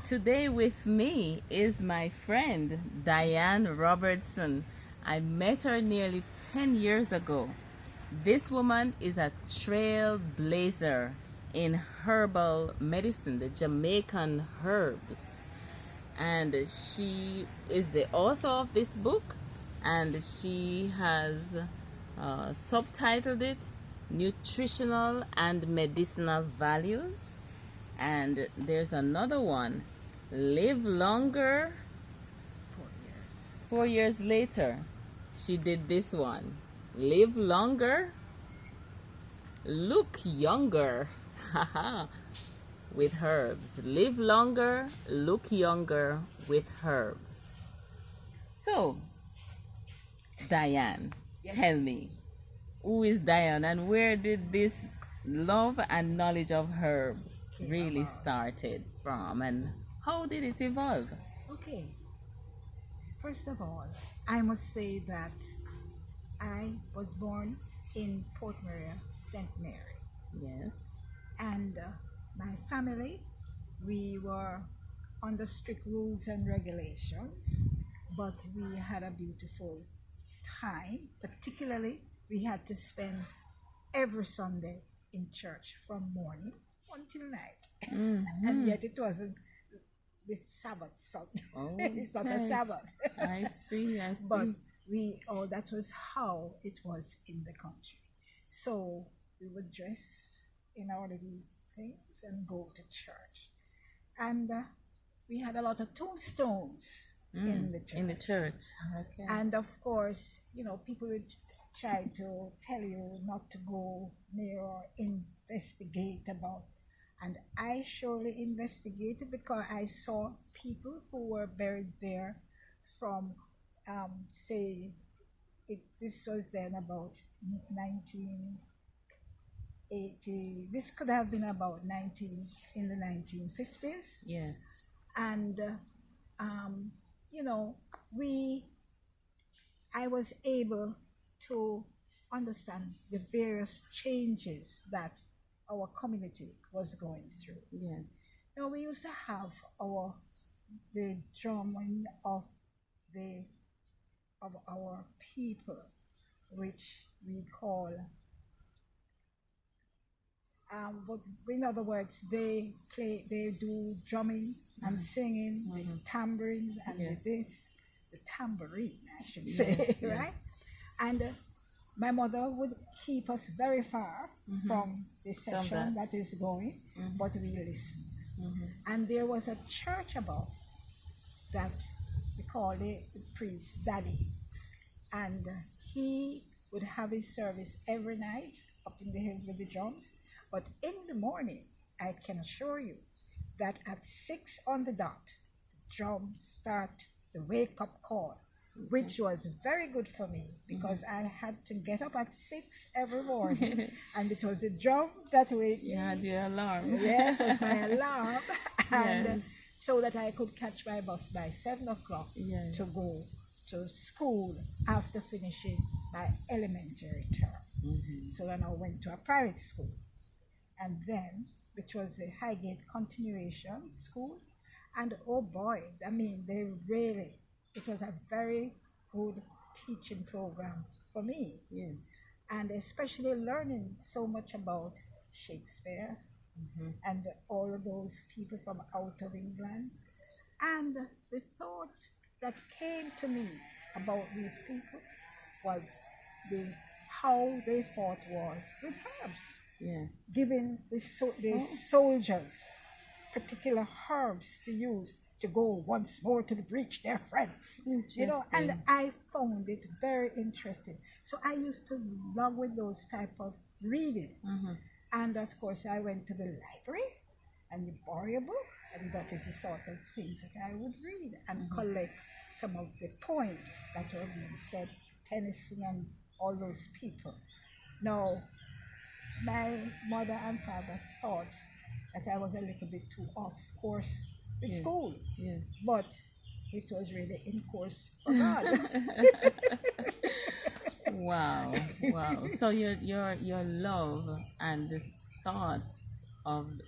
Today with me is my friend Diane Robertson. I met her nearly 10 years ago. This woman is a trailblazer in herbal medicine, the Jamaican herbs. And she is the author of this book, and she has subtitled it Nutritional and Medicinal Values. And there's another one, Live Longer. 4 years later, she did this one, Live Longer, Look Younger. With herbs. Live longer, look younger with herbs. So, Diane, tell me, who is Diane and where did this love and knowledge of herbs really started from, and how did it evolve? Okay. First of all, I must say that I was born in Port Maria, St. Mary. Yes. And my family, we were under strict rules and regulations, but we had a beautiful time. Particularly, we had to spend every Sunday in church from morning until night. Mm-hmm. And yet it wasn't the Sabbath Sunday. It's not a Sabbath. I see. But that was how it was in the country. So we would dress in our little things and go to church. And we had a lot of tombstones in the church. In the church. Okay. And of course, people would try to tell you not to go near or investigate about. And I surely investigated because I saw people who were buried there from, this was then about 1980. This could have been about in the 1950s. Yes. And, I was able to understand the various changes that our community was going through. Yes. We used to have the drumming of our people, which we call, but in other words, they do drumming and singing, the tambourines and the tambourine, I should say, right? And my mother would keep us very far from the session that is going, but we listened. And there was a church above that we call the priest Daddy, and he would have his service every night up in the hills with the drums. But in the morning, I can assure you that at 6 on the dot, the drums start the wake-up call, which was very good for me because I had to get up at 6 every morning, and it was the drum that waked me. You had your alarm. Yes, it was my alarm, and so that I could catch my bus by 7 o'clock to go to school after finishing my elementary term. So then I went to a private school, and then, which was the Highgate Continuation School, and oh boy, I mean, it was a very good teaching program for me. Yes. And especially learning so much about Shakespeare and all of those people from out of England. And the thoughts that came to me about these people was how they fought wars with herbs. Yes. Giving the soldiers particular herbs to use to go once more to the breach, their friends. And I found it very interesting. So I used to log with those type of reading. And of course I went to the library and you borrow a book, and that is the sort of things that I would read and collect some of the poems that were being said, Tennyson and all those people. Now, my mother and father thought that I was a little bit too off course with school, but it was really in course for God. Wow. So your love and the thoughts of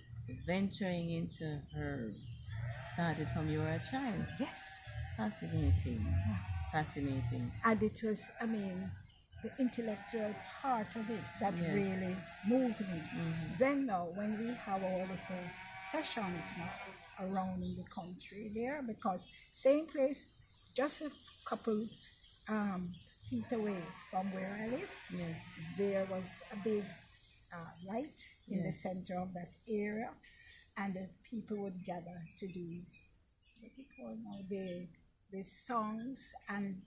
venturing into herbs Started from you were a child. Yes. Fascinating. Yeah. Fascinating. And it was, I mean, the intellectual part of it that Yes. really moved me. Then now, when we have our little sessions now around in the country there, because same place, just a couple feet away from where I live, Yes. there was a big light in the Yes. center of that area, and the people would gather to do what we call now the songs and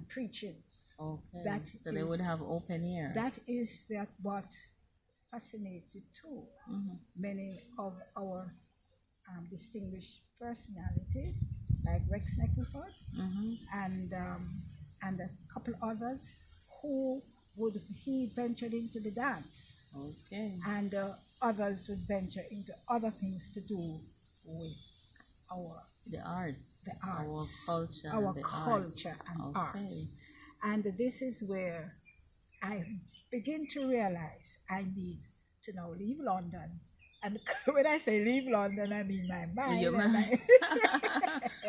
preaching. Okay. That So they would is- have open air. That is that what fascinated too many of our distinguished personalities like Rex Neckleford and a couple others who he ventured into the dance, Okay. and others would venture into other things to do with our The arts. the arts, Our culture. our and the culture arts. and Okay. arts. And this is where I begin to realize I need to now leave London. And when I say leave London, I mean my mind. Your and mind.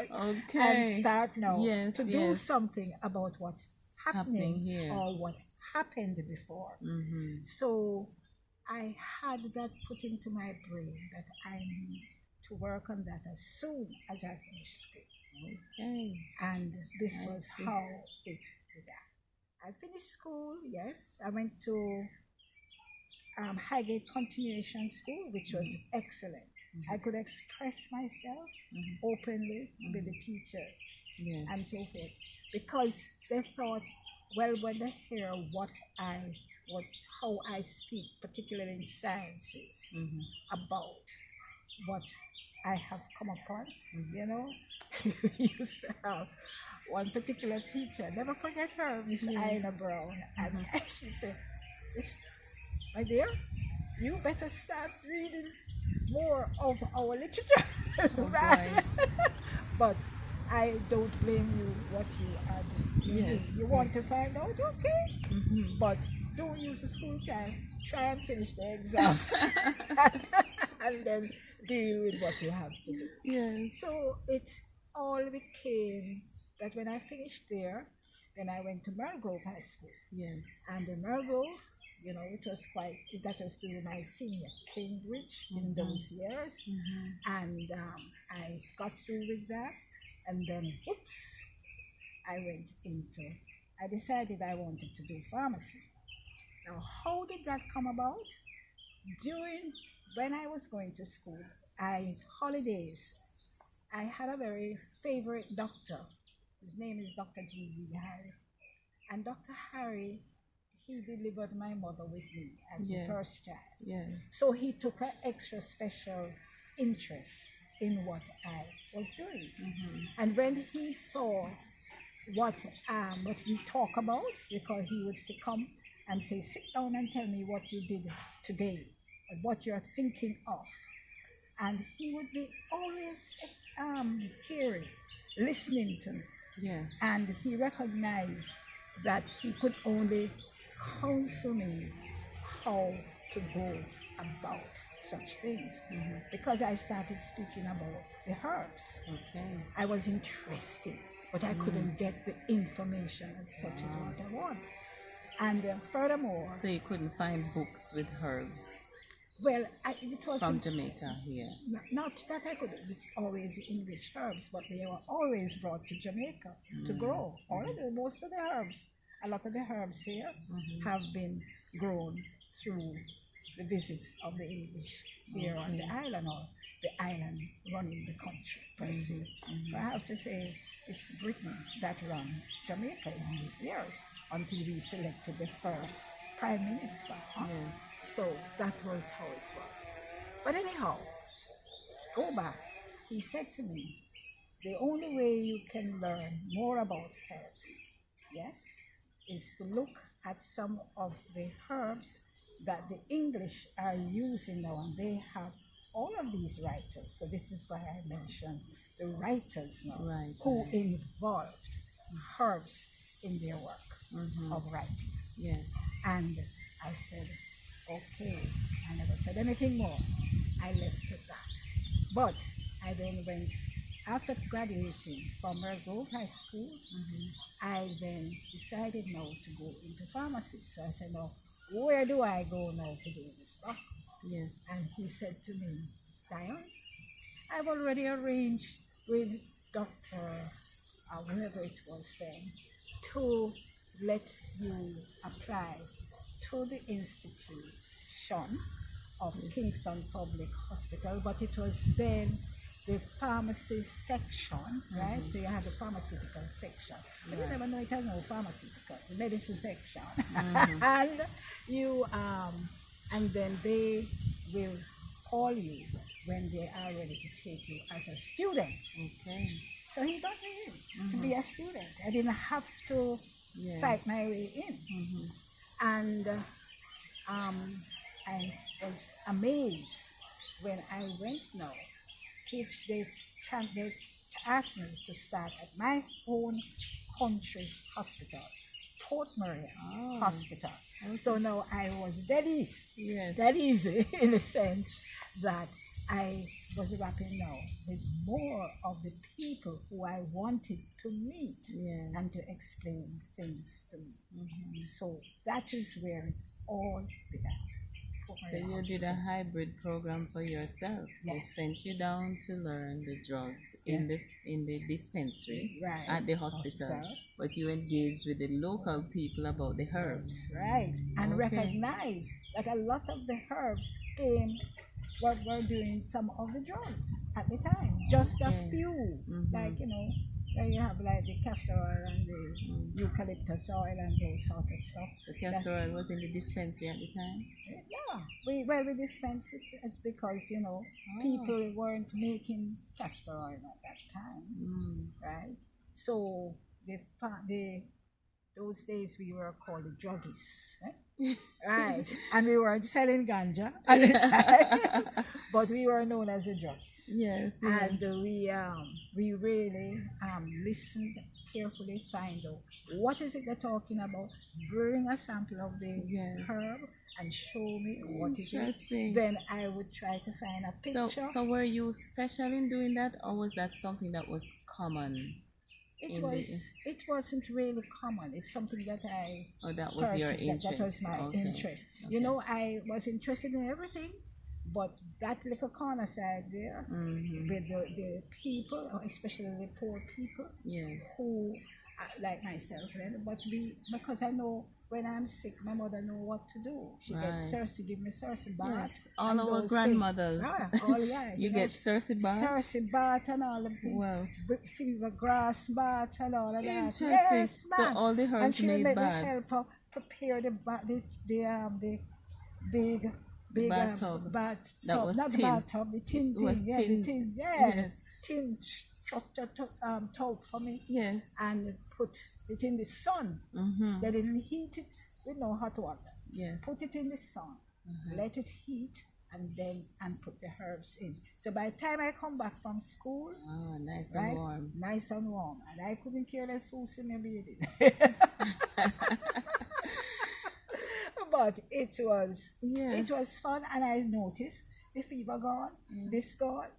and Okay. start now Yes, to do yes. something about what's Happening happening here. or what happened before. So I had that put into my brain that I need to work on that as soon as I finish school. Okay. And this I was see. how it began. I finished school, yes. I went to Highgate Continuation School, which was excellent. I could express myself openly with the teachers Yes. and so forth, because they thought, well, when they hear how I speak, particularly in sciences, about what I have come upon, you know, we used to have one particular teacher, never forget her, Miss Ina Brown, and she said, my dear, you better start reading more of our literature. Oh, boy. But I don't blame you what you are doing. Yes. You want to find out, okay, but don't use the school time. Try and finish the exams and then deal with what you have to do. Yes. So it all became that when I finished there, then I went to Mergrove High School. Yes. And in Mergrove, you know, that was during my senior Cambridge in those years. And I got through with that. And then, I decided I wanted to do pharmacy. Now, how did that come about? When I was going to school, holidays, I had a very favorite doctor. His name is Dr. G.B. Harry. And Dr. Harry, he delivered my mother with me as the first child. Yes. So he took an extra special interest in what I was doing. And when he saw what we talk about, because he would come and say, sit down and tell me what you did today, and what you're thinking of. And he would be always listening to me. Yes. And he recognized that he could only counsel me how to go about such things. Because I started speaking about the herbs. Okay. I was interested, but I couldn't get the information and such as what I want. And furthermore, So you couldn't find books with herbs well, it was from Jamaica here. not that I could. It's always English herbs, but they were always brought to Jamaica to grow. Most of the herbs, a lot of the herbs here have been grown through the visit of the English here on the island, or the island running the country per se. But I have to say, it's Britain that ran Jamaica in these years until we selected the first prime minister. Yes. So that was how it was. But anyhow, go back. He said to me, the only way you can learn more about herbs, yes, is to look at some of the herbs that the English are using now, and they have all of these writers. So this is why I mentioned the writers now, who involved herbs in their work of writing. Yes. And I said, okay. I never said anything more. I left it at that. But I then went, after graduating from Grove High School, I then decided now to go into pharmacy. So I said, no, where do I go now to do this stuff? Yeah. And he said to me, Diane, I've already arranged with Dr. Whoever it was then to let you apply to the institution of Kingston Public Hospital, but it was then the pharmacy section, right? So you had the pharmaceutical section. But you never know it has no pharmaceutical, the medicine section. And you and then they will call you when they are ready to take you as a student. Okay. So he got me in to be a student. I didn't have to fight my way in. And I was amazed when I went now. They asked me to start at my own country hospital, Port Maria Hospital. So now I was that easy in the sense that I was rapping now with more of the people who I wanted to meet and to explain things to me. So that is where it all began. So you did a hybrid program for yourself. Yes. They sent you down to learn the drugs in the dispensary at the hospital, but you engaged with the local people about the herbs. Right, and recognized that a lot of the herbs were doing some of the drugs at the time. Just a few, like there you have like the castor oil and the eucalyptus oil and those sort of stuff. So castor oil was in the dispensary at the time? Yeah, we dispensed it because people weren't making castor oil at that time, right? So those days we were called the druggies, right? And we weren't selling ganja at the time, but we were known as the druggies. Yes. And we really listened carefully, find out what is it they're talking about, bring a sample of the herb and show me what it is. Then I would try to find a picture. So were you special in doing that, or was that something that was common? It wasn't really common. It's something that I... Oh, that was your interest. That was my interest. Okay. I was interested in everything, but that little corner side there, with the people, especially the poor people, who, like myself, but because I know when I'm sick, my mother know what to do. She gets Cersei, give me Cersei bath. Yes, all our grandmothers. You get Cersei bath? Cersei bath and all of the fever grass bath and all of that. Interesting. Yes, so all the herbs made baths. And she help her prepare the big bathtub. That was not tin. The bathtub, the tin thing. The tin. Yes. Tin structure tub for me. Yes. And put it in the sun. They didn't heat it with no hot water. Yes. Put it in the sun. Let it heat and put the herbs in. So by the time I come back from school, nice and warm. Nice and warm. And I couldn't care less who's in my bathing. But it was fun, and I noticed the fever gone, this gone,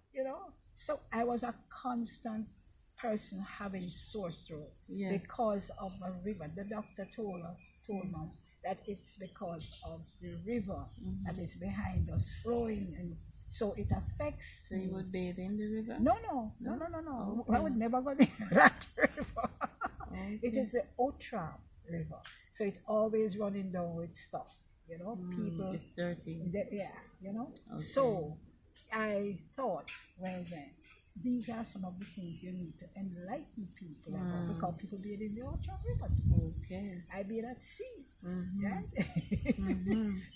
So I was a constant person having sore throat because of a river. The doctor told me that it's because of the river that is behind us flowing, and so it affects. So you would bathe in the river? No. Okay. I would never go near that river. It is the Outram River. So it's always running down with stuff, people. It's dirty. Okay. So I thought, well then, these are some of the things you need to enlighten people about, because people bathe in the Outram River. Okay. I bathe at sea, right?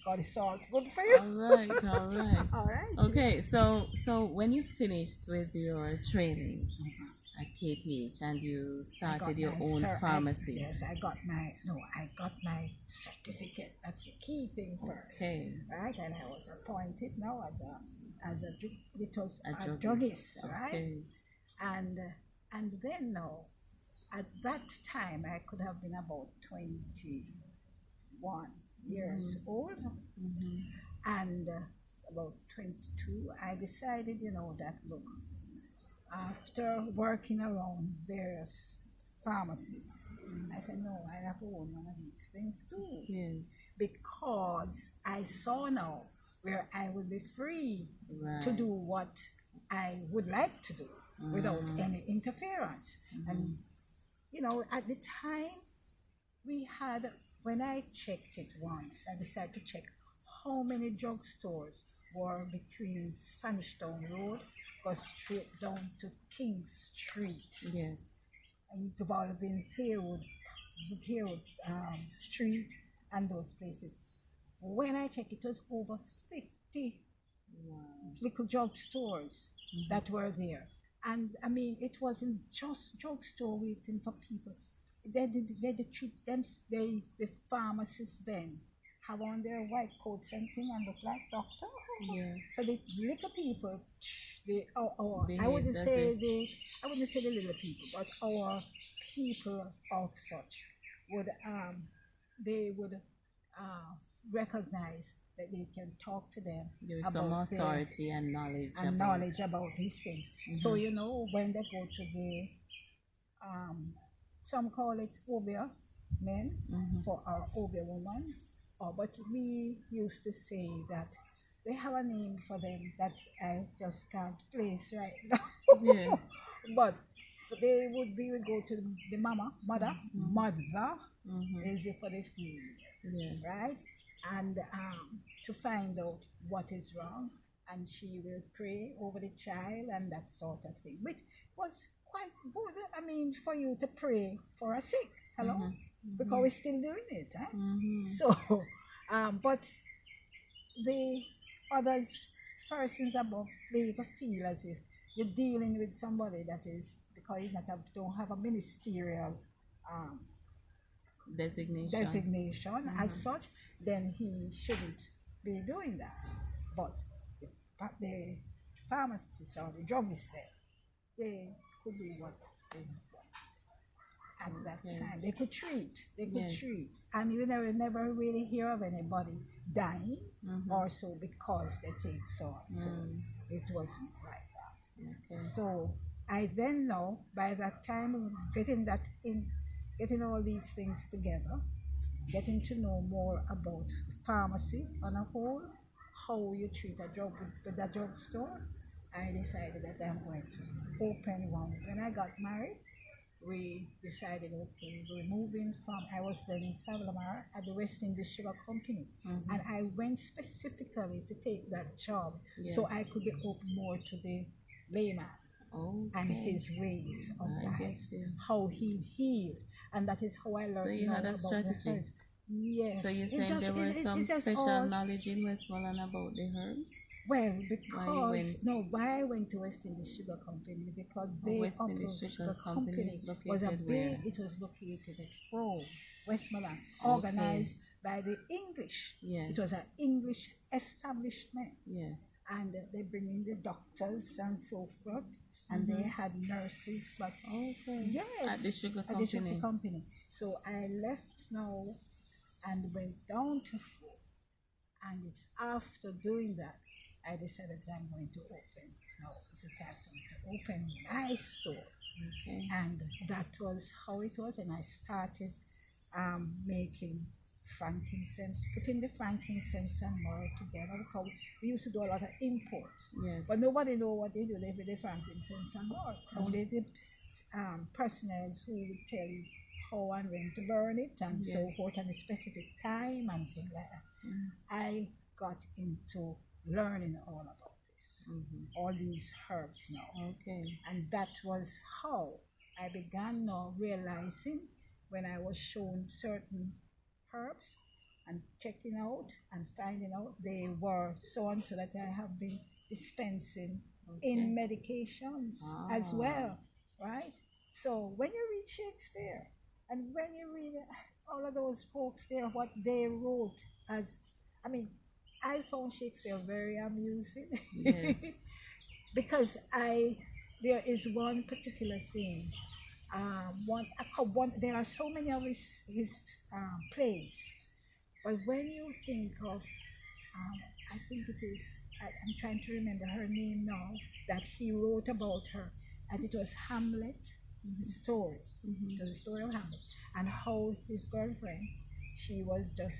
God is salt good for you. All right. Okay, so when you finished with your training at KPH and you started your own pharmacy. I got my certificate. That's the key thing first. Okay. Right, and I was appointed now as a druggist, right? Okay. And then now, at that time I could have been about 21 years old, and about 22 I decided, that look, after working around various pharmacies, I said, no, I have to own one of these things too. Yes. Because I saw now where I would be free to Right. do what I would like to do without any interference. And, you know, at the time, we had, when I checked it once, I decided to check how many drugstores were between Spanish Town Road, go straight down to King Street, Yes. and involving Haywood Street and those places. When I checked, it was over 50 Wow. little drugstores that were there. And I mean, it wasn't just drugstore waiting for people. They treat them, the pharmacists then have on their white coats and thing and look like doctor. Yeah. So the little people, I Behave, wouldn't does say it? I wouldn't say the little people, but our people of such would they would recognize that they can talk to them There's about some their authority and knowledge and about. knowledge about these things. So you know when they go to the some call it obia men for our obia woman, but we used to say that they have a name for them that I just can't place right now. Yeah. But they would go to the mother is it for the female, Yeah. right? And to find out what is wrong, and she will pray over the child and that sort of thing, which was quite good. I mean, for you to pray for a sick, hello, because we're still doing it, eh? So, but the others, persons above, they feel as if you're dealing with somebody that is, because he's not don't have a ministerial designation as such, then he shouldn't be doing that. But the pharmacists or the druggists there, they could do what they want. At that time, they could treat, and you never really hear of anybody dying or so because they take so. So it wasn't like that. Okay. So I then know by that time getting all these things together, getting to know more about pharmacy on a whole, how you treat a drug with a drugstore, I decided that I'm going to open one. When I got married, we decided, okay, we're moving from, I was then in Savlamar at the West Indies Sugar Company, and I went specifically to take that job so I could be open more to the layman. And his ways of life, how he heals, and that is how I learned. So you had a strategy. Yes. So you're saying there was some special knowledge in Westmoreland about the herbs? Well, because why I went to West Indies Sugar Company, because West Indies Sugar Company was a big. where? It was located at Frome, Westmoreland, organized by the English. Yes. It was an English establishment. Yes. And they bring in the doctors and so forth. And they had nurses, but yes, at the sugar company. At the sugar company. So I left now and went down to Fort. And it's after doing that, I decided that I'm going to open. Now it's the time to open my store. Okay. And that was how it was. And I started making frankincense, putting the frankincense and myrrh together, because we used to do a lot of imports. Yes. But nobody know what they do with the frankincense and myrrh. Only the personnel who would tell you how and when to burn it and so forth, and a specific time and things like that. I got into learning all about this, all these herbs now. Okay. And that was how I began now realizing, when I was shown certain herbs and checking out and finding out they were so and so, that I have been dispensing in medications as well, right? So when you read Shakespeare and when you read all of those folks there, what they wrote as, I mean, I found Shakespeare very amusing. Yes. Because there is one particular thing. There are so many of his plays, but when you think of, I think it is, I'm trying to remember her name now, that he wrote about her. and it was Hamlet's story. It was the story of Hamlet, and how his girlfriend, she was just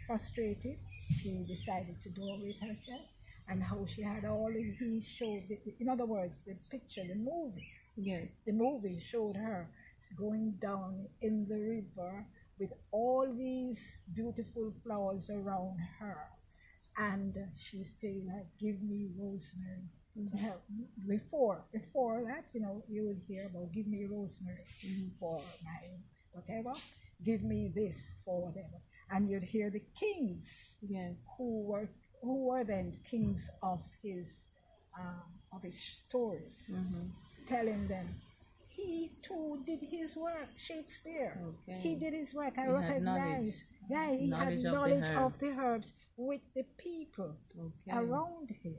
frustrated. She decided to do it with herself, and how she had all of he showed. In other words, the picture, the movie. Yes. The movie showed her going down in the river with all these beautiful flowers around her, and she said, like, "Give me rosemary to help me." Before that, you would hear about, "Give me rosemary for my whatever, give me this for whatever," and you'd hear the kings, Yes. who were then kings of his stories, telling them, he too did his work. Shakespeare, Okay. he did his work. I He had recognize. Yeah, he knowledge had of the knowledge of herbs. the herbs with the people Okay. around him.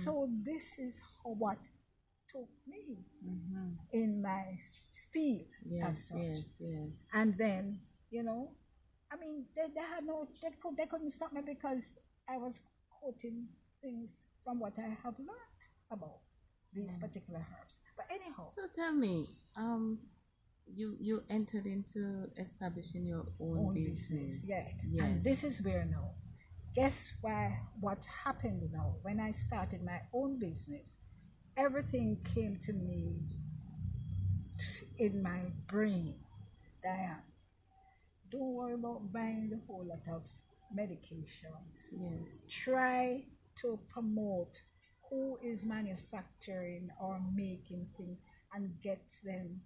So this is what took me in my field as Yes, such. yes. And then, I mean, they couldn't stop me because I was quoting things from what I have learned about these particular herbs. But anyhow, So tell me, you entered into establishing your own business. yeah. Yes. And this is where now, guess what happened now when I started my own business? Everything came to me in my brain. Diane, don't worry about buying a whole lot of medications. Yes. Try to promote who is manufacturing or making things and get them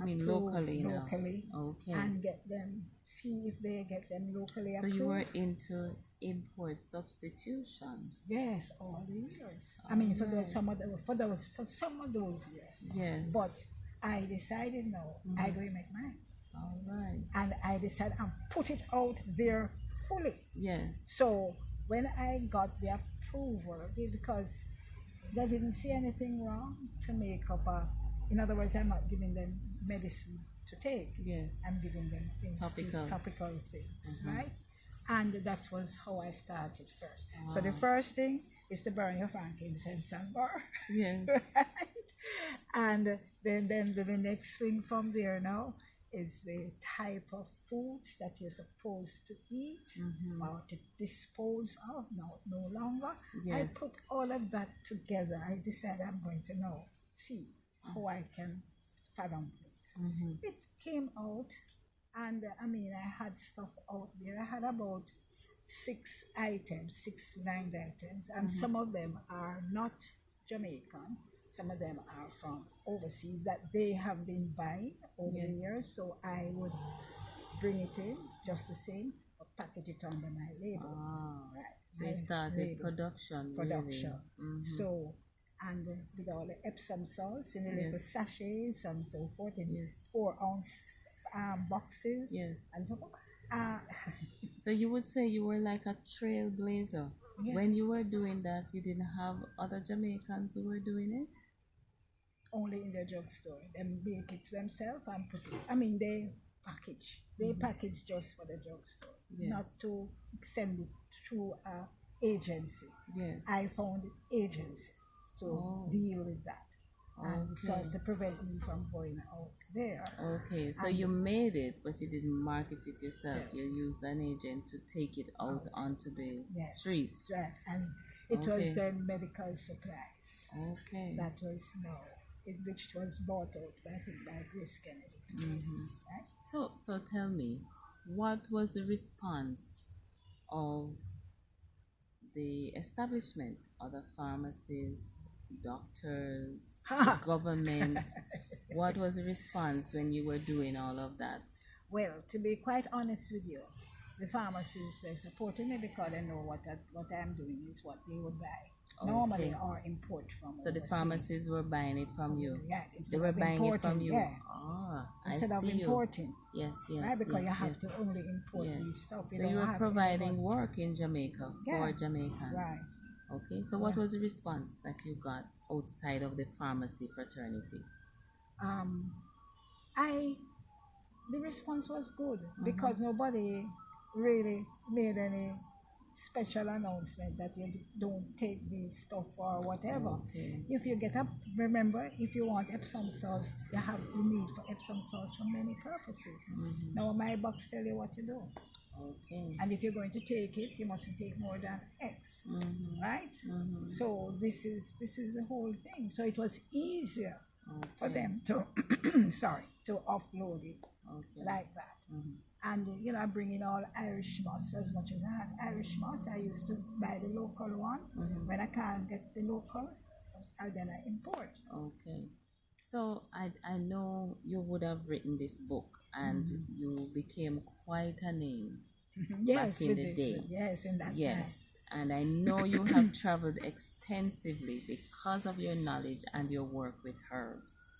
I mean approved locally now. locally, Okay. and get them, see if they get them locally So approved. you were into import substitution. Yes, all the years. I mean, for Alright. some of those years. Yes. But I decided, no, I go and make mine, All right. and I decided and put it out there fully. Yes. So when I got the approval, because they didn't see anything wrong to make up in other words, I'm not giving them medicine to take. Yes. I'm giving them things, Topical things, right? And that was how I started first. So the first thing is to burn your frankincense and myrrh. Yes. Right? And then the next thing from there now is the type of foods that you're supposed to eat or to dispose of. No longer. I Yes. put all of that together. I decided I'm going to see how I can fathom things. It came out, and I mean, I had stuff out there. I had about 9 items, and some of them are not Jamaican. Some of them are from overseas that they have been buying over the years. So I would bring it in just the same, but package it under my label. Right. So you started production. Really. So, and with all the Epsom salts in the little sachets and so forth in 4-ounce boxes. Yes. And so forth. So you would say you were like a trailblazer. Yeah. When you were doing that, you didn't have other Jamaicans who were doing it? Only in the drugstore. They make it themselves and put it. I mean, they package. They package just for the drugstore, not to send it through a agency. Yes. I found agency to deal with that. And so as to prevent me from going out there. Okay, so you made it, but you didn't market it yourself. You used an agent to take it out onto the streets. Right. And it was then medical supplies. Okay. That was which was bought out, I think, by Grace Kennedy. Right? So tell me, what was the response of the establishment, other pharmacists, doctors, the government? What was the response when you were doing all of that? Well, to be quite honest with you, the pharmacists, they supported me because they know what I'm doing is what they would buy. Normally or import from So the overseas. pharmacists were buying it from you? Yeah, they were buying it from you? Yeah. Instead of importing. Yes, right? Because you have to only import these stuff. So you were providing work in Jamaica for Jamaicans. Right. Okay, so what was the response that you got outside of the pharmacy fraternity? The response was good because nobody really made any special announcement that you don't take this stuff or whatever. Okay. If you get up, remember, if you want Epsom salts, you need for Epsom salts for many purposes. Now my box tell you what to do. Okay. And if you're going to take it, you mustn't take more than X, right? So this is the whole thing. So it was easier for them to to offload it like that. And I bring in all Irish moss as much as I had Irish moss. I used to buy the local one. When I can't get the local, then I import. Okay. So I know you would have written this book, and you became quite a name Yes, back in the day. Yes, in that time. Yes, and I know you have traveled extensively because of your knowledge and your work with herbs.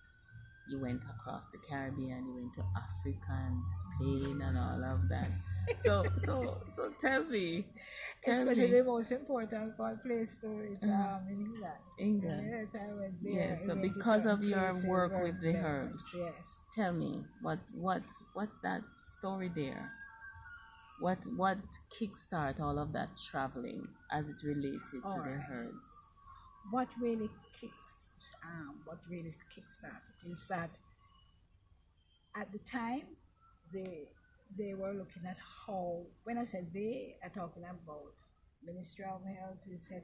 You went across the Caribbean, you went to Africa and Spain and all of that. So tell me. Especially the most important place to is in England. England. Yes, I went there. Yeah, so I went to because of certain your places work where with the there herbs, was, yes. tell me what's that story there? What kickstart all of that traveling as it related to the herbs? What really kickstarted is that at the time they were looking at how, when I said they are talking about Ministry of Health, etc.,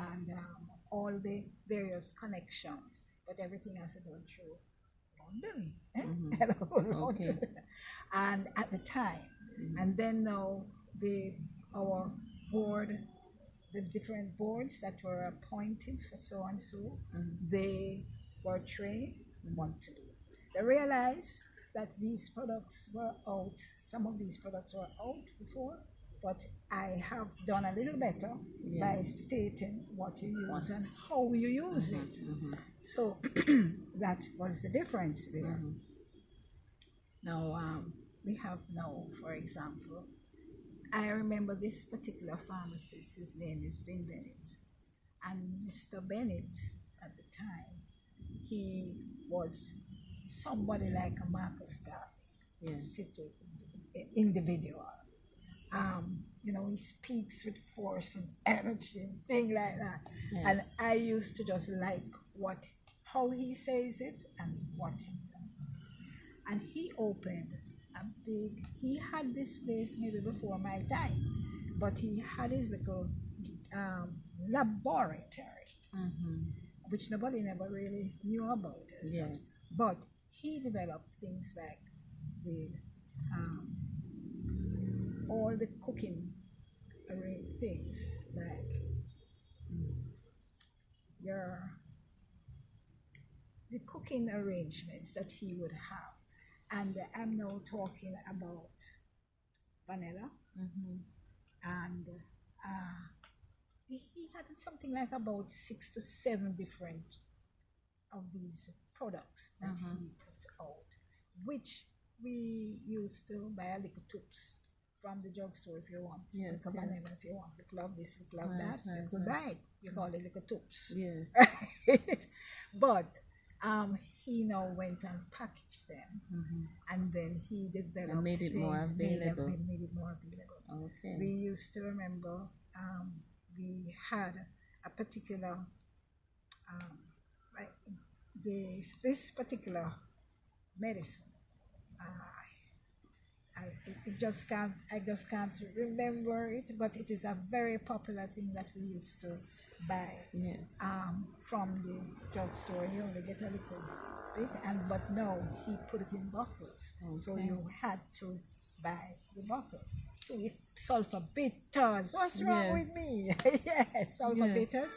and all the various connections, but everything has to go through London. Okay. And at the time, and then now our board, the different boards that were appointed for so and so, they were trained what to do. They realized that these products were out. Some of these products were out before, but I have done a little better by stating what you use and how you use it. So that was the difference there. Now we have now, for example, I remember this particular pharmacist. His name is Ben Bennett, and Mr. Bennett at the time, he was somebody like a Marcus Garvey, individual. He speaks with force and energy and things like that. Yes. And I used to just like how he says it and what he does. And he opened he had this place maybe before my time, but he had his little laboratory, which nobody never really knew about. Yes. But he developed things like all the cooking things, like the cooking arrangements that he would have. And I'm now talking about vanilla, and he had something like about 6 to 7 different of these products that he put out, which we used to buy a little tubes from the drugstore if you want. Yes, vanilla if you want. You love this, you love that. You could buy it. You call it little tubes. Yes. But he now went and packaged them, and then he developed and made it more available. Made it more available. Okay. We used to remember we had a particular this particular medicine. I just can't remember it, but it is a very popular thing that we used to buy from the drugstore. You only get a little bit, but now he put it in bottles, so you had to buy the bottle. So sulfur bitters. What's wrong with me? Yes, sulfur bitters.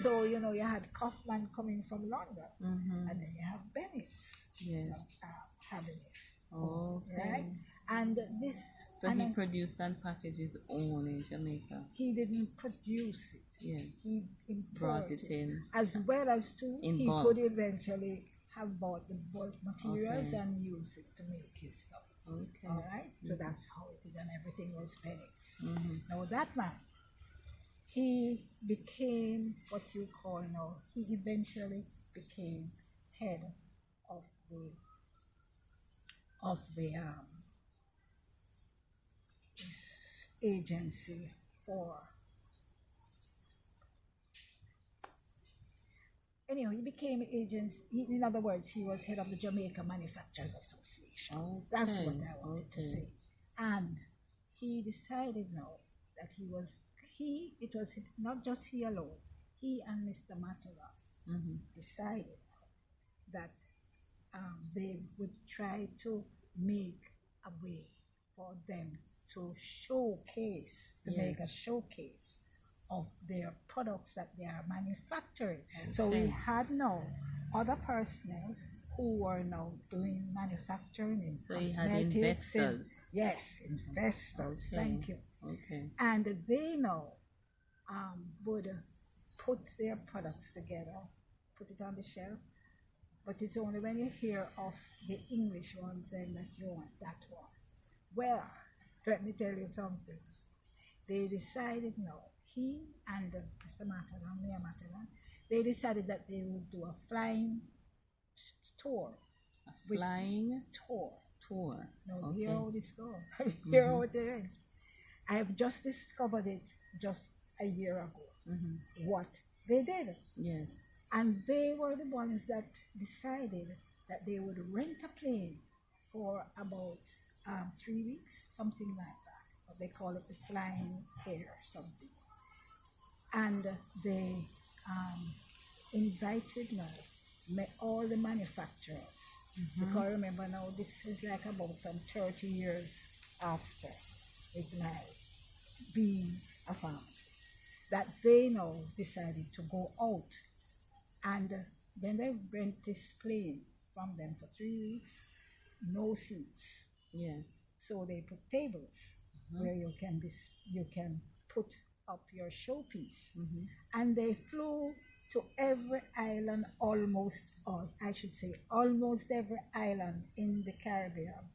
So you had Kaufman coming from London, and then you have Bennett's having it. Right? And this. So he produced and packaged his own in Jamaica. He didn't produce it. Yes. He brought it in. As well as he bulk. could eventually have bought the bulk materials and use it to make his stuff. Okay. All right. So that's how it is, and everything was Bennett's. Now that man, he became what you call now. He eventually became head of the agency for. Anyway, he became in other words, he was head of the Jamaican Manufacturers Association. Okay. That's what I wanted to say. And he decided now that it was not just he alone, he and Mr. Matara decided that they would try to make a way for them to make a showcase of their products that they are manufacturing. Okay. So we had now other personnel who were now doing manufacturing in cosmetics. You had investors. Yes, investors. Okay. Thank you. Okay. And they now would put their products together, put it on the shelf, but it's only when you hear of the English one saying that you want that one. Well, let me tell you something. They decided now, he and Mr. Matalan, Mayor Matalan, they decided that they would do a flying tour. A flying tour. Now, okay. Hear how this goes. Hear how it is. I have just discovered it just a year ago, what they did. Yes. And they were the ones that decided that they would rent a plane for about 3 weeks, something like that. They call it the flying air or something. And they invited now all the manufacturers. Because remember now, this is like about some 30 years after it like being a pharmacy, that they now decided to go out. And then they rent this plane from them for 3 weeks, no seats. Yes. So they put tables where you can put up your showpiece. And they flew to every island almost every island in the Caribbean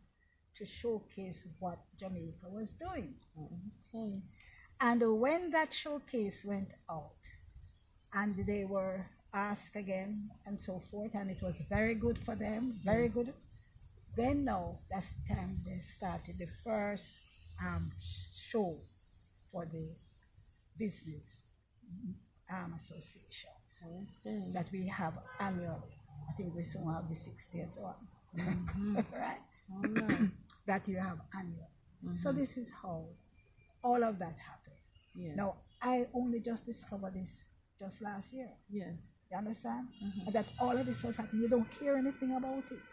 to showcase what Jamaica was doing. Okay. And when that showcase went out, and they were asked again and so forth, and it was very good for them, very good. Then now, that's the time they started the first show for the business associations that we have annually. I think we soon have the 60th one, right? All right. That you have annually. So this is how all of that happened. Yes. Now, I only just discovered this just last year. Yes. You understand? And that all of this was happening. You don't hear anything about it.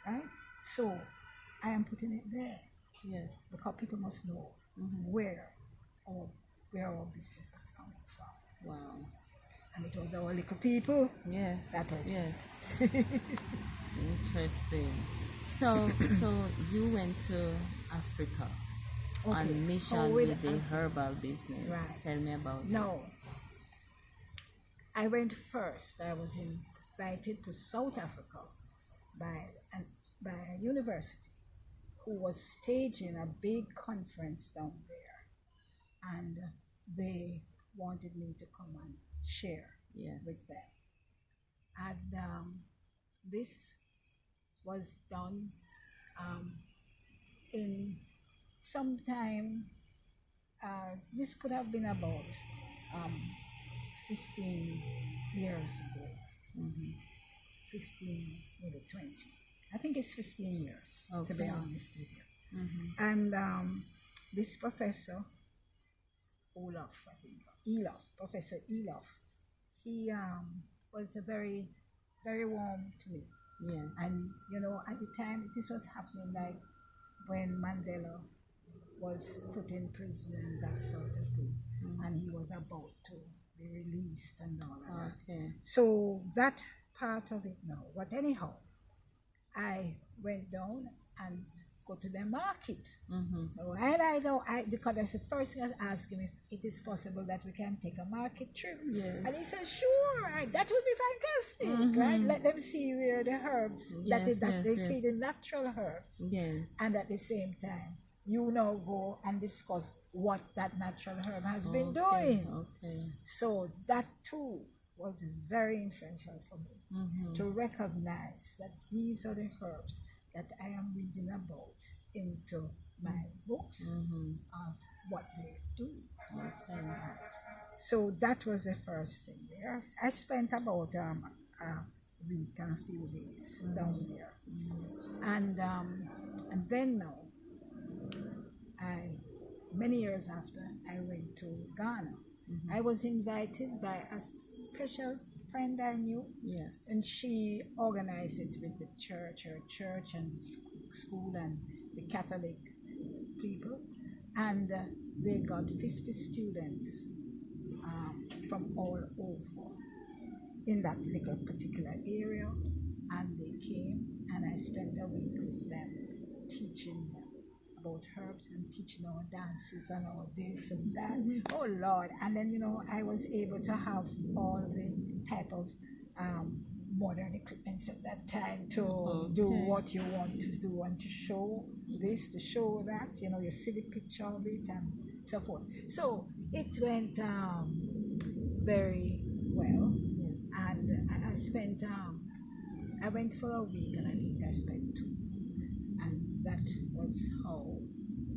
Right? So, I am putting it there. Yes. Because people must know where our business is coming from. Wow. And it was our little people. Yes. That was yes. Interesting. So you went to Africa on mission with the herbal business. Right. Tell me about it. No. I went first. I was invited to South Africa by a university who was staging a big conference down there. And they wanted me to come and share with them. And this was done in some time. This could have been about 15 years ago. 15, maybe 20. I think it's 15 years, to be honest with you. And this professor, Professor Elof, he was a very, very warm to me. Yes. And, you know, at the time, this was happening like when Mandela was put in prison and that sort of thing. And he was about to be released and all that. Okay. So that part of it now. But anyhow, I went down and go to the market. And I know, because that's the first thing I asked him if it is possible that we can take a market trip. Yes. And he said, sure, that would be fantastic, right? Let them see where the herbs, they see the natural herbs. Yes. And at the same time, you now go and discuss what that natural herb has been doing. Okay. So that too was very influential for me to recognize that these are the herbs that I am reading about into my books of what they do. Okay. So that was the first thing there. I spent about a week and a few days down there, and then now, I many years after I went to Ghana. I was invited by a special friend I knew, Yes. and she organized it with the church, her church and school and the Catholic people, and they got 50 students from all over in that little particular area, and they came, and I spent a week with them teaching them about herbs and teaching our dances and all this and that. Oh Lord! And then I was able to have all the type of modern equipment at that time to do what you want to do and to show this, to show that. You see the picture of it and so forth. So it went very well, and I spent. I went for a week, and I think I spent 2, and that was how.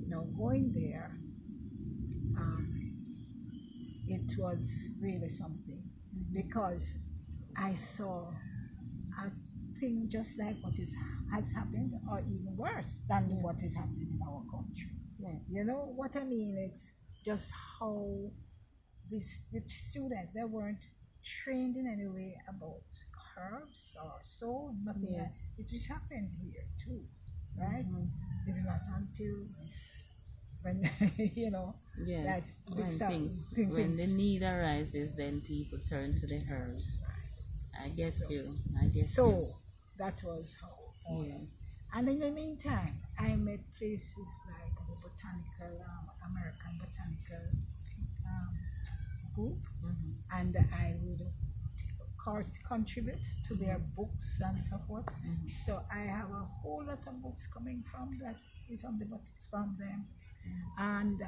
Now going there, it was really something, because I saw a thing just like has happened, or even worse than what is happening in our country. You know what I mean? It's just how the students, they weren't trained in any way about herbs or so, nothing else. It just happened here too, right? It's not until when Yes. that's When the need arises, then people turn to the herbs. I get you. So that was how. Yes. And in the meantime, I met places like the botanical, American botanical group, and I would contribute to their books and so forth. So I have a whole lot of books coming from from them, and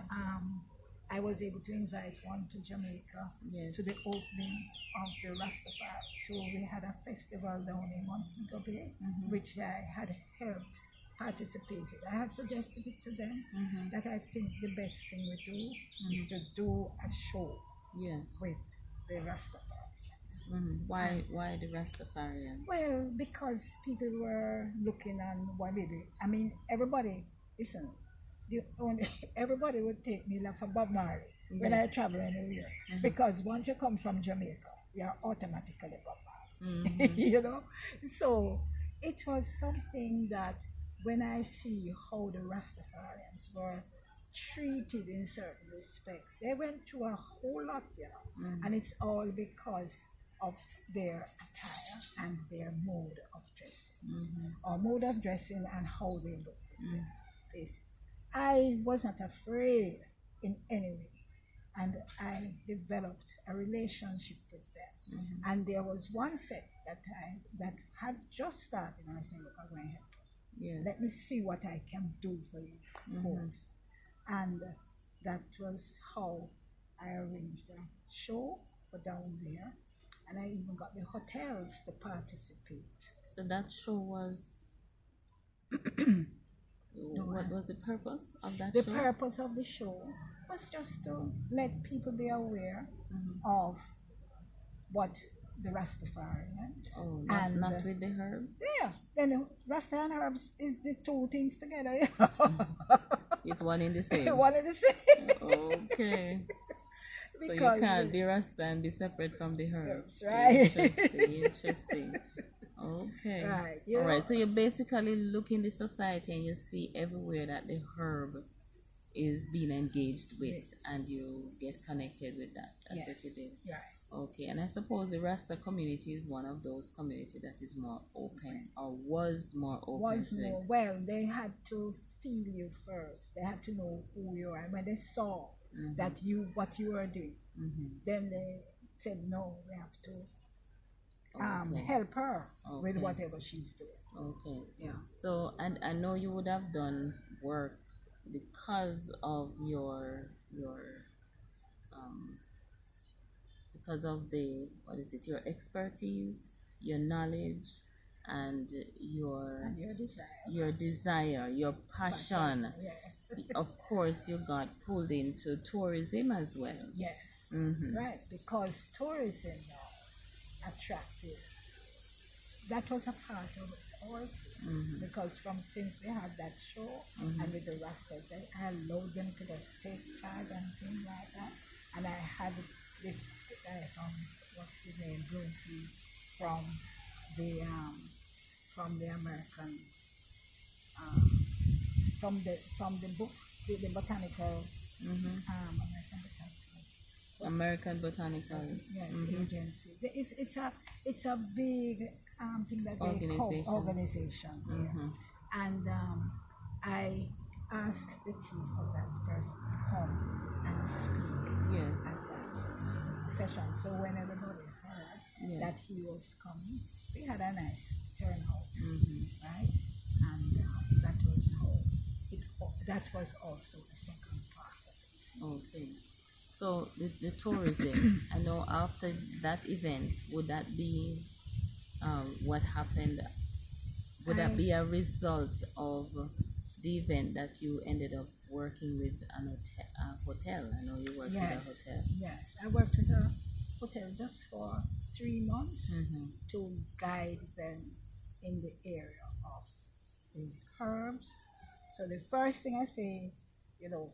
I was able to invite one to Jamaica to the opening of the Rastafari tour. We had a festival down in Montego Bay, which I had helped participated. I had suggested it to them that I think the best thing we do is to do a show with the Rastafarians. Why the Rastafarians? Well, because people were looking on what maybe. I mean, everybody. Listen, everybody would take me like for Bob Marley when I travel anywhere, because once you come from Jamaica, you're automatically Bob Marley. So it was something that when I see how the Rastafarians were treated in certain respects, they went through a whole lot, and it's all because of their attire and their mode of dressing, or mode of dressing and how they look. I was not afraid in any way, and I developed a relationship with them. And there was one set that had just started, and I said, "Look, I'm going to help you. Let me see what I can do for you, folks." And that was how I arranged a show for down there, and I even got the hotels to participate. So that show was. What was the purpose of that show? The purpose of the show was just to let people be aware of what the Rastafarians. Oh, not with the herbs? Yeah. Then Rasta and herbs is these two things together. It's one in the same. One in the same. Okay. So you can't be Rasta and be separate from the herbs. Right. Interesting. Okay. Right. All right. So you basically look in the society and you see everywhere that the herb is being engaged with, and you get connected with that. That's what you did. Right. Okay. And I suppose the Rasta community is one of those communities that is more open, or was more open to it. Well, they had to feel you first. They had to know who you are. And when they saw that what you were doing, then they said, "No, we have to." Help her with whatever she's doing. Okay. Yeah. So, and I know you would have done work because of your because of your expertise, your knowledge, and And your desire. your desire, your passion. Yes. Of course, you got pulled into tourism as well. Yes. Mm-hmm. Right. Because tourism attracted. That was a part of it also. Because since we had that show and with the Rastas, I allowed them to just take charge and things like that. And I had this guy what's his name, Bloomfield, from the American from the book, the botanical American Botanicals. Yes, agencies. It's a big thing that they call organization. Yeah. And I asked the chief of that person to come and speak at that session. So when everybody heard that he was coming, we had a nice turnout, right? And that was also the second part of it. Okay. So the tourism, I know after that event, would that be what happened? Would that be a result of the event that you ended up working with a hotel? I know you worked with a hotel. Yes, I worked with a hotel just for 3 months to guide them in the area of the herbs. So the first thing I say, so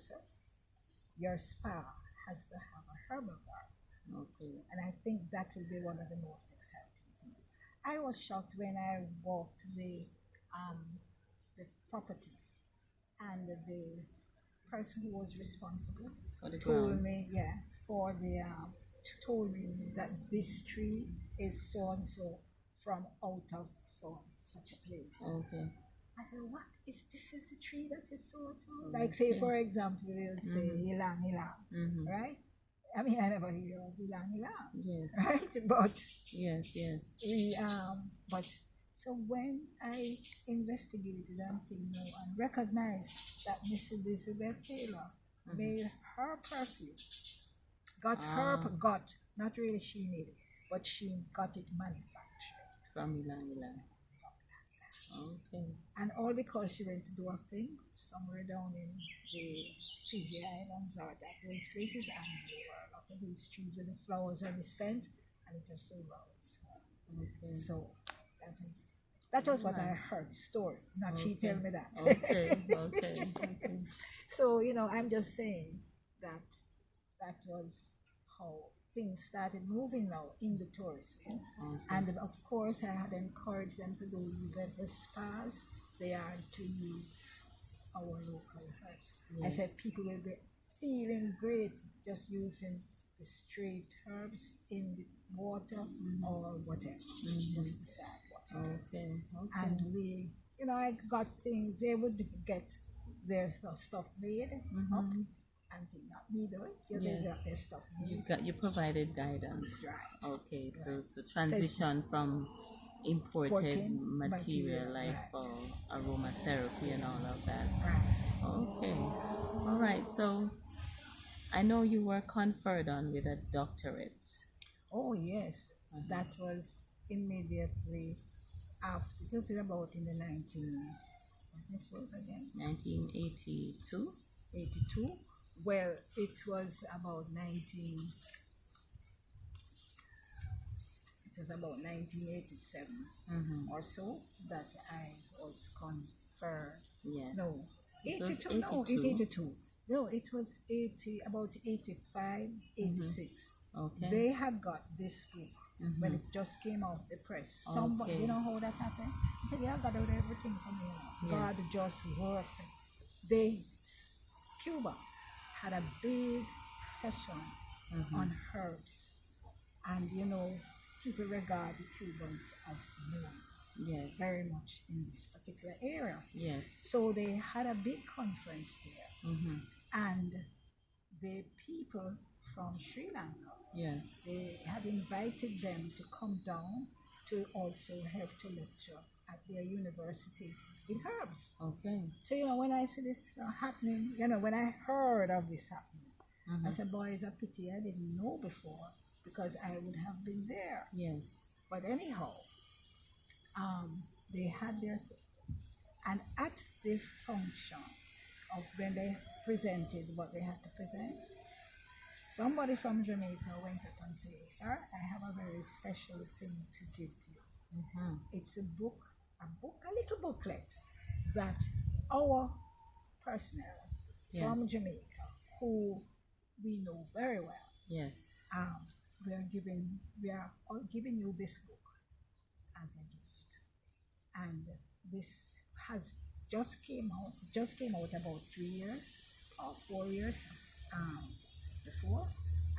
your spa has to have a herbal garden. Okay. And I think that will be one of the most exciting things. I was shocked when I walked the property, and the person who was responsible For the told grounds. me, told me that this tree is so and so from out of so and such a place. Okay. I said, what is this? Is the tree that is so and so? Like, say, for example, they would say ilang, right? I mean, I never hear of ilang, Yes. right? But Yes. but so when I investigated and recognized that Miss Elizabeth Taylor made her perfume, not really she made it, but she got it manufactured From ilang. Okay. And all because she went to do a thing somewhere down in the Fiji Islands or those places, and there were a lot of these trees with the flowers and the scent, and it just so rose. Okay. So that was what I heard, story, not she tell me that. Okay. So, I'm just saying that was how things started moving now in the tourism. And of course, I had encouraged them to do the spas. They are to use our local herbs. Yes. I said people will be feeling great just using the straight herbs in the water or whatever, just the salt water. Okay. And we, I got things, they would get their stuff made up. And not me though. They got their stuff made. You provided guidance. Right. Okay. To transition from imported material like for aromatherapy and all of that. Right. Okay. All right. So I know you were conferred on with a doctorate. Oh yes, that was immediately after. It was about in the 1982. 82. Well, it was about 1987 or so that I was conferred. Yes. No, 82. No, 82. No, it was about 85, 86. Okay. They had got this book when it just came out the press. Somebody, you know how that happened? They got out everything from me. God just worked. Cuba had a big session on herbs, and people regard the Cubans as known very much in this particular area. Yes. So they had a big conference there, and the people from Sri Lanka, they had invited them to come down to also help to lecture at their university in herbs. Okay. So, when I see this happening, when I heard of this happening, I said, boy, it's a pity I didn't know before, because I would have been there. Yes. But anyhow, they had their, and at the function of when they presented what they had to present, somebody from Jamaica went up and said, "Sir, I have a very special thing to give you. It's a little booklet that our personnel from Jamaica, who we know very well, Yes. we are all giving you this book as a gift, and this has just came out about 3 years or 4 years before,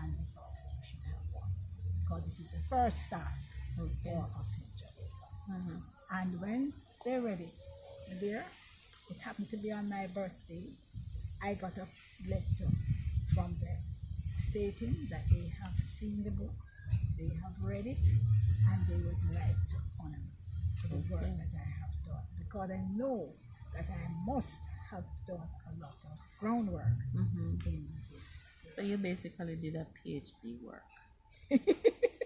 and we thought we should have one because this is the first start for us in Jamaica. And when they're ready, there, it happened to be on my birthday, I got a letter from them stating that they have seen the book, they have read it, and they would like to honor me for the work that I have done, because I know that I must have done a lot of groundwork in this. So you basically did a PhD work.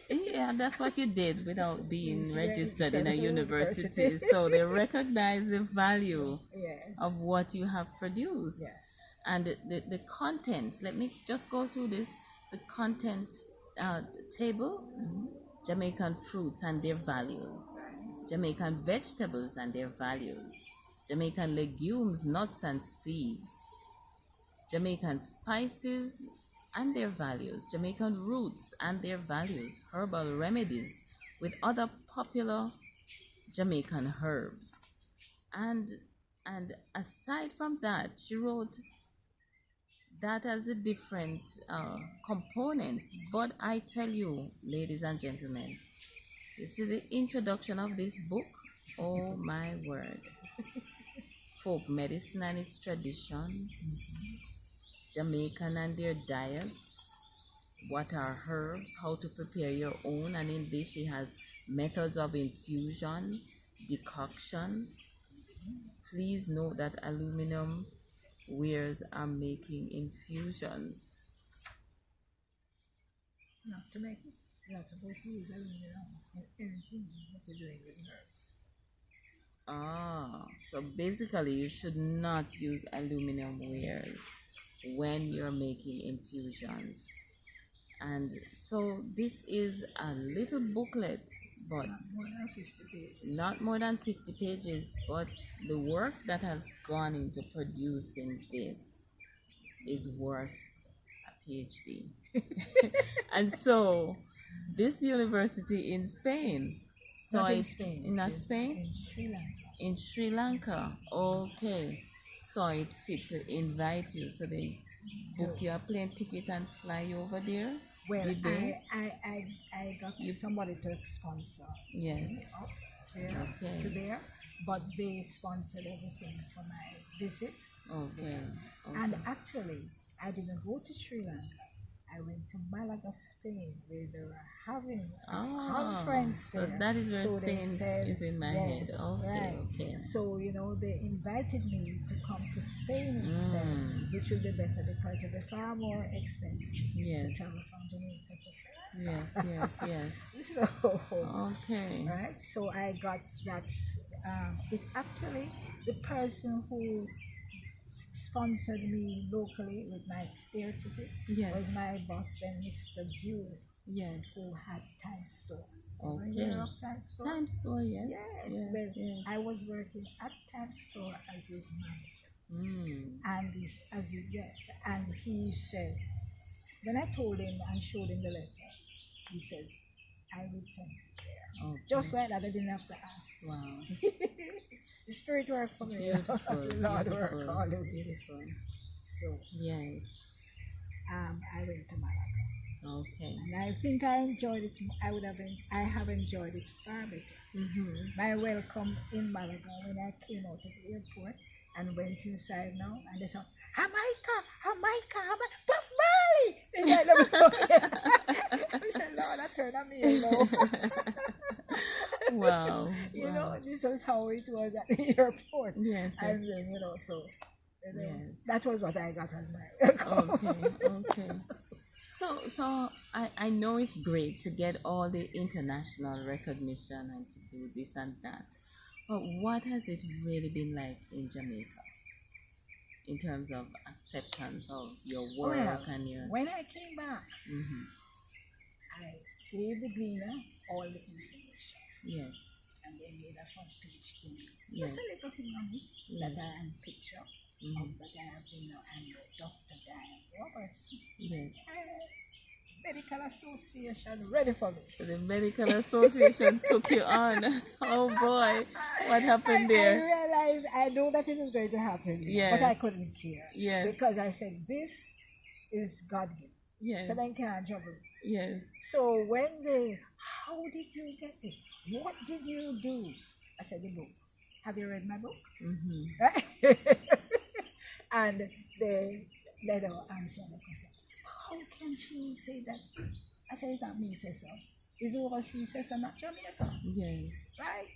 Yeah, that's what you did without being registered in a university. So they recognize the value of what you have produced. And the contents, let me just go through this. The content table, Jamaican fruits and their values, Jamaican vegetables and their values, Jamaican legumes, nuts and seeds, Jamaican spices and their values, Jamaican roots and their values, herbal remedies with other popular Jamaican herbs. And aside from that, she wrote that as a different components. But I tell you, ladies and gentlemen, you see the introduction of this book, oh my word. Folk medicine and its tradition, Jamaican and their diets, what are herbs, how to prepare your own, and in this she has methods of infusion, decoction. Please note that aluminum wares are making infusions. Not to make it, you're not supposed to use aluminum in anything that you're doing with herbs. So basically you should not use aluminum wares when you're making infusions. And so this is a little booklet, but not more than 50 pages, but the work that has gone into producing this is worth a PhD. And so this university in Spain, Not in Spain. Not Spain? In Sri Lanka. In Sri Lanka, okay. Saw it fit to invite you, so they book you a plane ticket and fly you over there. Well, Did they? I got somebody to sponsor me up there to there, but they sponsored everything for my visit. Okay. And actually, I didn't go to Sri Lanka. I went to Malaga, Spain, where they were having a conference so there. that is where So Spain they said, is in my head. Okay, okay. So, they invited me to come to Spain instead, which would be better because it would be far more expensive to travel from Jamaica to Sri Lanka. Yes. So, okay. Right? So I got that. It actually, the person who sponsored me locally with my air ticket was my boss then, Mr. Dew, who had Time Store. Okay. Time Store? Time Store, yes. Yes. I was working at Time Store as his manager. And and he said, when I told him and showed him the letter, he says, I will send it there. Okay. Just like that, I didn't have to ask. Wow. The spirit work for me. Beautiful. The Lord work all the way. Beautiful. So yes. I went to Malaga. Okay. And I think I enjoyed it. I have enjoyed it far better. My welcome in Malaga when I came out of the airport and went inside now, and they said, Jamaica, Bob Marley. They I said, Lord, I turned on me, Wow. This was how it was at the airport. Yes. And then, that was what I got as my welcome. Okay. So I know it's great to get all the international recognition and to do this and that, but what has it really been like in Jamaica in terms of acceptance of your work Well, and your? when I came back, Hmm. I gave the cleaner all the information, Yes. and they made a front page to me. Yes. Just a little thing on it Yes. that I am picture of Mhm. that I have been and Dr. Diane Robertson. Yes. Medical Association ready for me. So the medical association took you on. Oh boy, what happened I there? realized I know that it was going to happen, Yes. but I couldn't care. Yes. Because I said, this is God given. Yes. So then can't juggle. Yes. So when they, how did you get this? What did you do? I said, the book. Have you read my book? Mm-hmm. And they let her answer the question. How can she say that? I said, it's not me say so. It's overseas say so, not Jamaica. Yes. Right?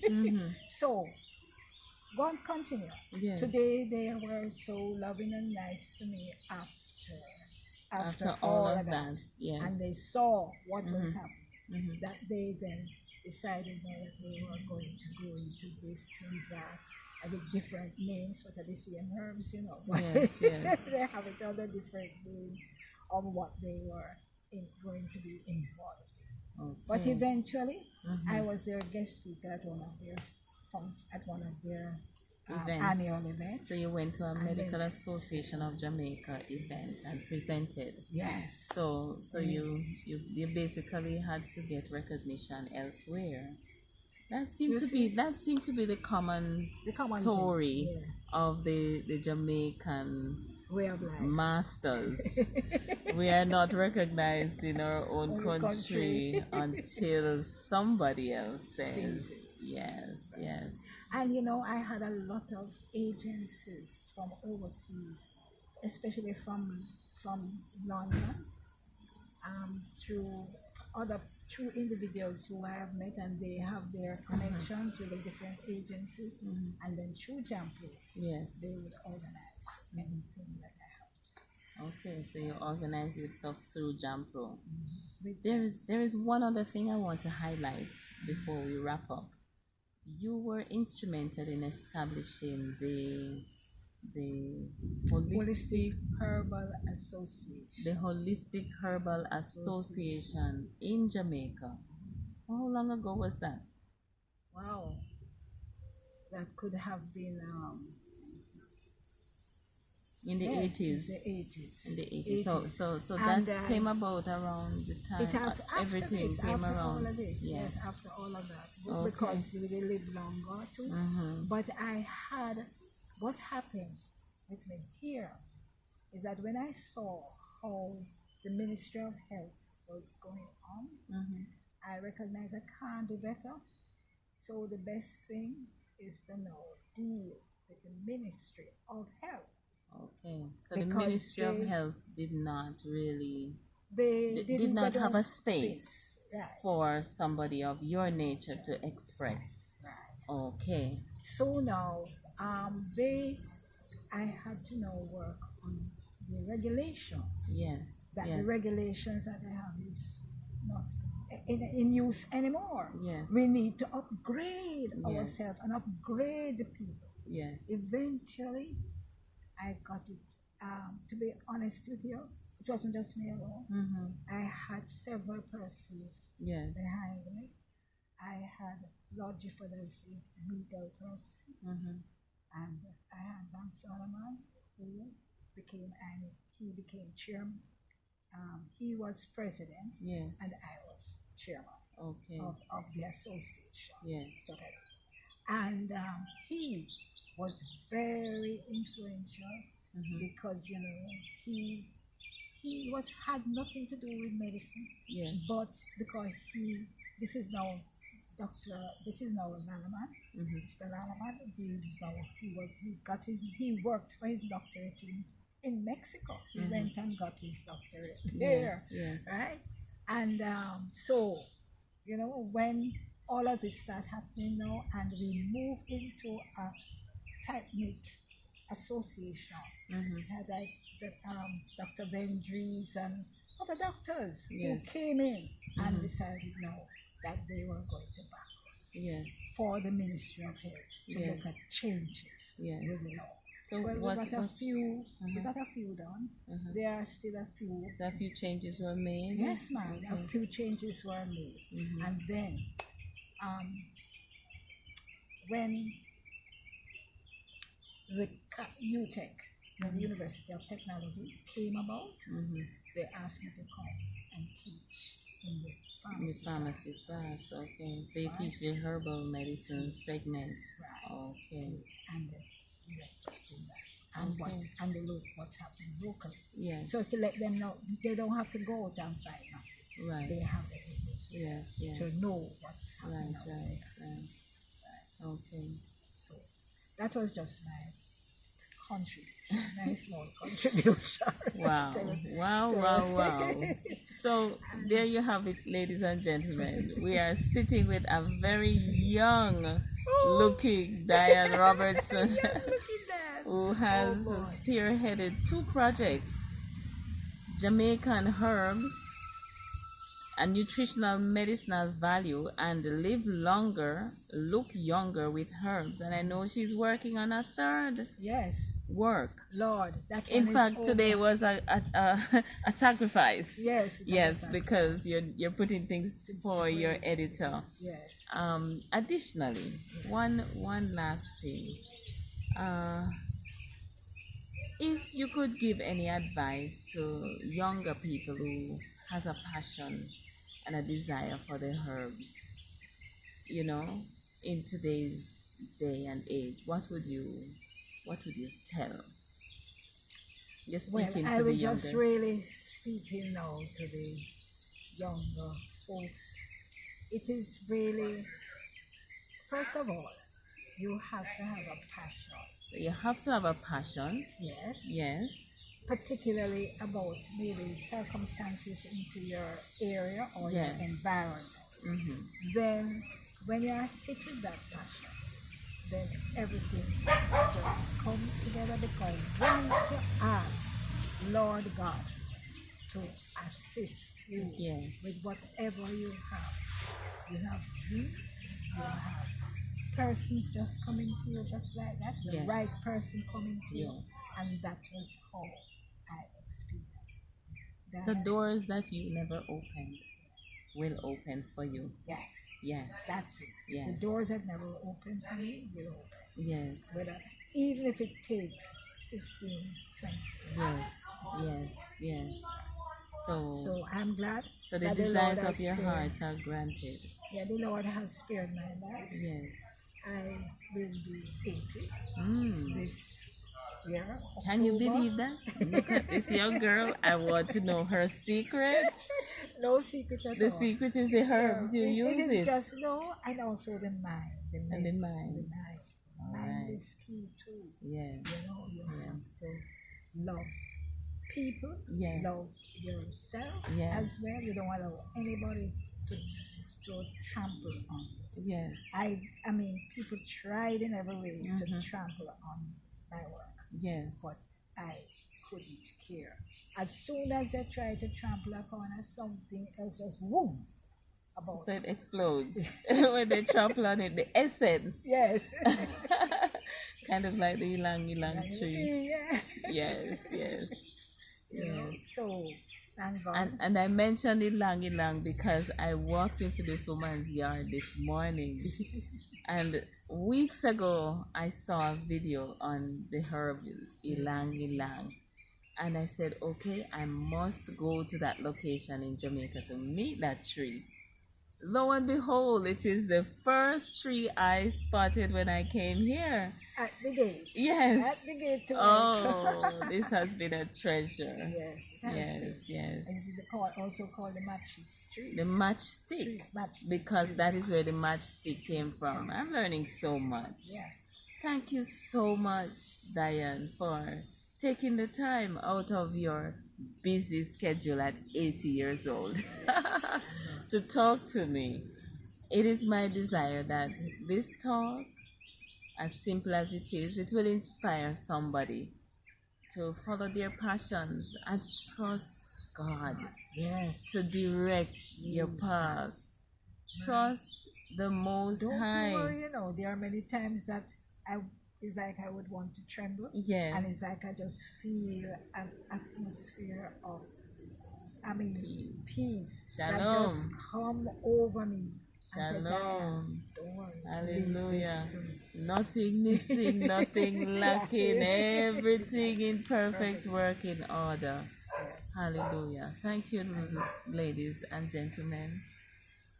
Mm-hmm. So, go on, continue. Yes. Today they were so loving and nice to me after all of that. Yes. And they saw what was Mhm. happening. Mm-hmm. That they then decided that they were going to go into this and that. And with different names, what are they saying? Herbs, you know. Yes, yes. They have it other different names of what they were going to be involved in. Okay. But eventually, Mhm. I was their guest speaker at one of their Events. annual events. So you went to a And Medical then- Association of Jamaica event and presented. Yes. So you basically had to get recognition elsewhere. That seemed You to see? be the common The common story thing, yeah. of the Jamaican Way of life. masters. We are not recognized in our own Own country country. until somebody else says Sees it. yes, yes. And you know, I had a lot of agencies from overseas, especially from London, through individuals who I have met, and they have their connections with the different agencies, and then through Jampo, Yes. they would organize anything that I have. Okay, so you organize your stuff through Jampro. With There is one other thing I want to highlight before we wrap up. You were instrumental in establishing the Holistic Herbal Association. the Holistic Herbal Association in Jamaica. How long ago was that? Wow, that could have been In the yeah, 80s. The 80s. In the 80s. So And, that came about around the time After everything this, came after around. all of this, yes, Yes. after all of that, Okay. because they live longer too. Mhm. But what happened with me here is that when I saw how the Ministry of Health was going on, Mhm. I recognized I can't do better. So the best thing is to now deal with the Ministry of Health. Okay. So the Because Ministry of they- Health did not really They did not get have on a space Right. for somebody of your nature to express. Right. Okay. So now, I had to now work on the regulations. Yes. That Yes. the regulations that they have is not in use anymore. Yes. We need to upgrade Yes. ourselves and upgrade the people. Yes. Eventually, I got it. To be honest with you, it wasn't just me alone. Mhm. I had several persons Yes. behind me. I had Lord Gifford as the legal person, Mhm. and I had Dan Solomon, who he became chairman. He was president, Yes. and I was chairman Okay. of the association. Yes. Okay. And he was very influential because he had nothing to do with medicine, Yes. but because this is now Lalaman, Mhm. Mr. Lalaman. He worked for his doctorate in Mexico. He went and got his doctorate there, Yes. right? And so, when all of this started happening now, and we move into a tight-knit association, had like Dr. Vendries and other doctors Yes. who came in and decided now that they were going to back us Yes. for the Ministry of Health to Yes. look at changes Yes. with the law. So Well, what? we got a few. We got a few done. There are still a few. So a few changes were made. Yes, ma'am. Okay. A few changes were made, and then when the UTech, the University of Technology, came about, they asked me to come and teach in the In the pharmacy. pharmacy class, okay. So you teach the herbal medicine segment. Right. Okay. And the directors do that. And Okay. and they look what's happening locally. Yes. So to let them know they don't have to go out and find nothing. Right. They have the information Yes. Yes. to know what's happening Right. out Right. there. Right. Okay. So that was just my contribution, my small contribution. Wow. Wow. Wow. Wow. So there you have it, ladies and gentlemen. We are sitting with a very young looking Diane Robertson Look at that. who has Oh, boy. spearheaded 2 projects, Jamaican herbs and nutritional medicinal value, and live longer, look younger with herbs. And I know she's working on a 3rd Yes, work. Lord. That In one is fact, over. today was a sacrifice. Yes. it Yes, was because you're putting things for your editor. yes. Additionally, one last thing. If you could give any advice to younger people who has a passion and a desire for the herbs, in today's day and age, what would you tell? You're Well, speaking I to the was just younger. really speaking now to the younger folks. It is really, first of all, you have to have a passion. You have to have a passion. Yes. Yes. Particularly about maybe circumstances into your area or Yeah. your environment. Then when you are hit with that passion, then everything just comes together, because once you ask Lord God to assist you Yeah. with whatever you have dreams, you have persons just coming to you just like that, the Yes. right person coming to you, Yes. and that was how I experienced that. So doors that you never opened will open for you. Yes, Yes. that's it. Yes. The doors that never opened for me will open. Yes. Whether, even if it takes 15, 20 years. Yes. Yes. Yes. So So I'm glad the that desires Lord has of your spared- heart are granted. Yeah, the Lord has spared my life. Yes. I will be 80 this year. Can you October. believe that? Look at this young girl. I want to know her secret. No secret at The all. secret is the herbs you use It is it. just and also the mind. And the mind. The mind. All Mind right. is key too. Yes. You have to love people, Yes. love yourself Yes. as well. You don't allow anybody to trample on you. Yes. I mean, people tried in every way to trample on my work, Yes. but I couldn't care. As soon as I tried to trample upon us, something else just boom about. So it explodes when they trample on it. The essence, Yes. kind of like the ylang ylang tree. Yeah. Yes. Yes. You know, Yes. so thank God. And I mentioned ylang ylang because I walked into this woman's yard this morning, and weeks ago I saw a video on the herb ylang ylang, and I said, okay, I must go to that location in Jamaica to meet that tree. Lo and behold, it is the first tree I spotted when I came here. At the gate. Yes. At the gate to Oh, this has been a treasure. Yes. It has Yes, been. yes. And it's also called the matchstick. The matchstick, Matchstick. because that is where the matchstick came from. I'm learning so much. Yeah. Thank you so much, Diane, for taking the time out of your busy schedule at 80 years old to talk to me. It is my desire that this talk, as simple as it is, it will inspire somebody to follow their passions and trust God Yes. to direct your path. Trust the Most Don't High. you worry, there are many times that it's like I would want to tremble. Yeah. And it's like I just feel an atmosphere of, peace that Shalom. just come over me. And say, Diane, Shalom. don't worry. Hallelujah. Leave this to me. Nothing missing, nothing lacking, everything in perfect work in order. Yes. Hallelujah. Thank you, ladies and gentlemen,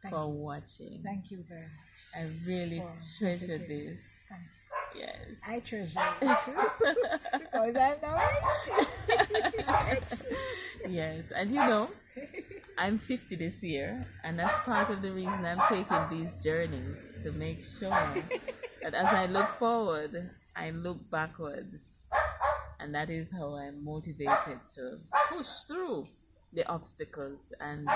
Thank for you. watching. Thank you very much. I really for treasure visiting. this. Thank you. Yes. I treasure it too. Because I'm now 80. Yes. And I'm 50 this year, and that's part of the reason I'm taking these journeys, to make sure that as I look forward, I look backwards. And that is how I'm motivated to push through the obstacles and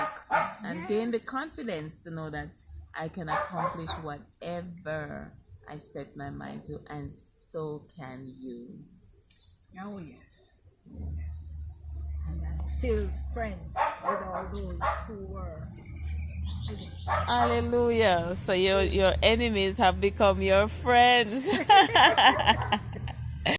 gain the confidence to know that I can accomplish whatever I set my mind to, and so can you. Oh, yes. And I'm still friends with all those who were against. Hallelujah. So your enemies have become your friends.